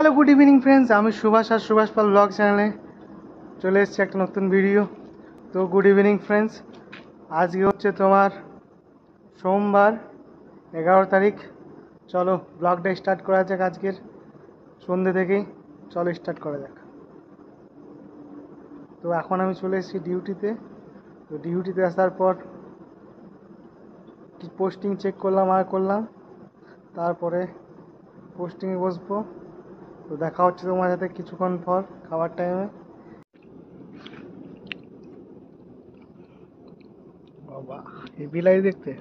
Hello good evening friends, আমি সুভাষ আর Subhash Pal blog চ্যানেলে চলে এসেছি একটা নতুন ভিডিও। তো গুড ইভিনিং ফ্রেন্ডস, আজকে হচ্ছে তোমার সোমবার 11 তারিখ। চলো ব্লগটা স্টার্ট করা যাক। আজকের সন্ধ্যে থেকেই চলো স্টার্ট করা যাক। তো এখন আমি চলে এসেছি ডিউটিতে। তো ডিউটিতে আসার পর পোস্টিং চেক করলাম, তারপরে পোস্টিংয়ে বসবো। তো দেখা হচ্ছে তোমার সাথে কিছুক্ষণ পর খাবার টাইমে। বাবা হেভি লাগে দেখতে।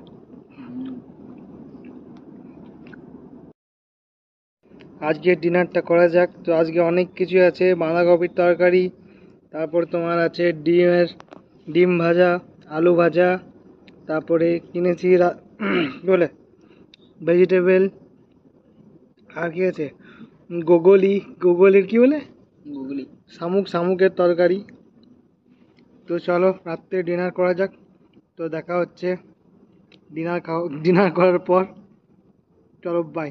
আজকে ডিনারটা করা যাক। তো আজকে অনেক কিছু আছে, বাঁধাকপির তরকারি, তারপর তোমার আছে ডিম ভাজা, আলু ভাজা, তারপরে কিনেছি বলে ভেজিটেবল, আর কি আছে গোগলির কি বলে গুগলি, শামুকের তরকারি। তো চলো রাত্রে ডিনার করা যাক। তো দেখা হচ্ছে ডিনার করার পর। চলো bye.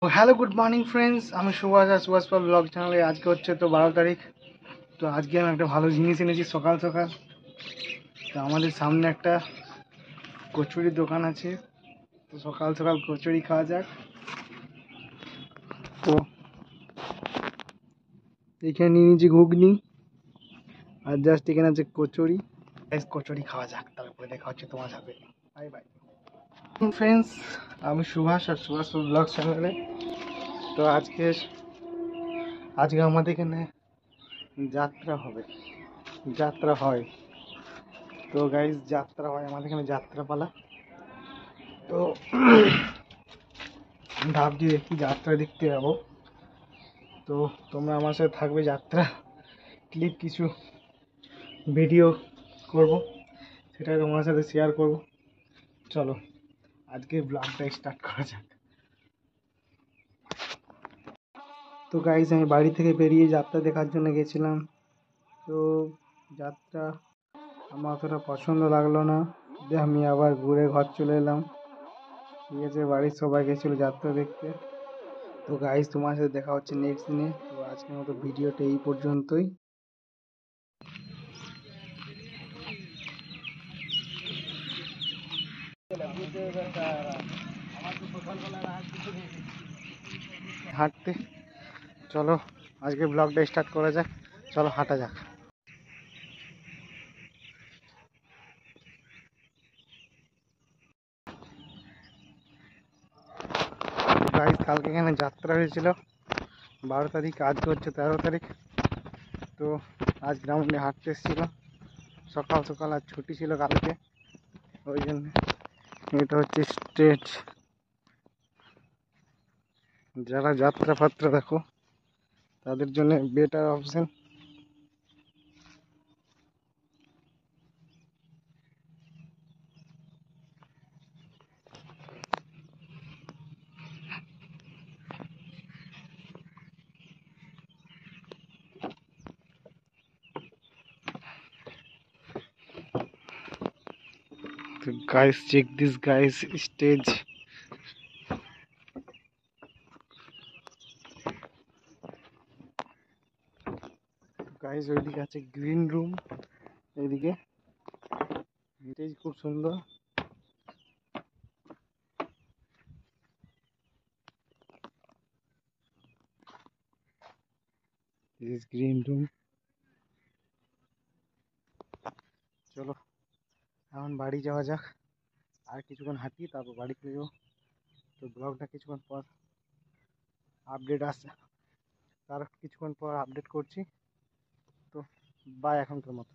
Hello good morning friends, আমি সুভাষ আর সুভাষ পাল ব্লগ চ্যানেলে। আজকে হচ্ছে তো 12 তারিখ। তো আজকে আমি একটা ভালো জিনিস এনেছি সকাল সকাল। তো আমাদের সামনে একটা কচুরির দোকান আছে, তো সকাল সকাল কচুরি খাওয়া যাক। তো এখানে নিয়ে নিয়েছি ঘুগনি, আর জাস্ট এখানে আছে কচুরি। কচুরি খাওয়া যাক, তারপরে দেখা হচ্ছে তোমার সাথে। বাই বাই ফ্রেন্ডস, আমি সুভাষ আর সুভাষ ব্লগ চ্যানেলে। তো আজকে আমাদের এখানে যাত্রা হয়। তো গাইজ যাত্রা হয় আমাদের এখানে, যাত্রাপালা। তো ভাবছি দেখি যাত্রা দেখতে যাবো। তো তোমরা আমার সাথে থাকবে, যাত্রা ক্লিপ কিছু ভিডিও করব, সেটা তোমার সাথে শেয়ার করব। চলো আজকে ব্লগটা স্টার্ট করা যাক। তো গাইজ আমি বাড়ি থেকে বেরিয়ে যাত্রা দেখার জন্য গেছিলাম। তো যাত্রা আমার অতটা পছন্দ লাগলো না, যে আমি আবার ঘুরে ঘর চলে এলাম। ঠিক আছে, বাড়ির সবাই গেছিলো যাত্রা দেখতে। তো গাইজ তোমার সাথে দেখা হচ্ছে নেক্সট দিনে। তো আজকের মতো ভিডিওটা এই পর্যন্তই। হাঁটতে চলো, আজকে ব্লগটা স্টার্ট করা যাক। চলো হাঁটা যাক। গাইজ কালকে এখানে যাত্রা হয়েছিল 12 তারিখ, আজকে হচ্ছে 13 তারিখ। তো আজ গ্রাউন্ডে হাঁটতে এসেছিলাম সকাল সকাল, আর ছুটি ছিল কালকে, ওই জন্য। এটা হচ্ছে স্টেজ, যারা যাত্রা ফাত্রা দেখো তাদের জন্য বেটার অপশন। তো guys, check this guys stage. Guys ওইদিকে আছে গ্রিন রুম, এইদিকে স্টেজ খুব সুন্দর। This is green room. চলো এখন বাড়ি যাওয়া যাক, আর কিছুক্ষণ হাঁটি তারপর বাড়ি চলে যাবো। তো ব্লগটা কিছুক্ষণ পর আপডেট আসছে, তার কিছুক্ষণ পর আপডেট করছি। তো বাই এখনকার মতো।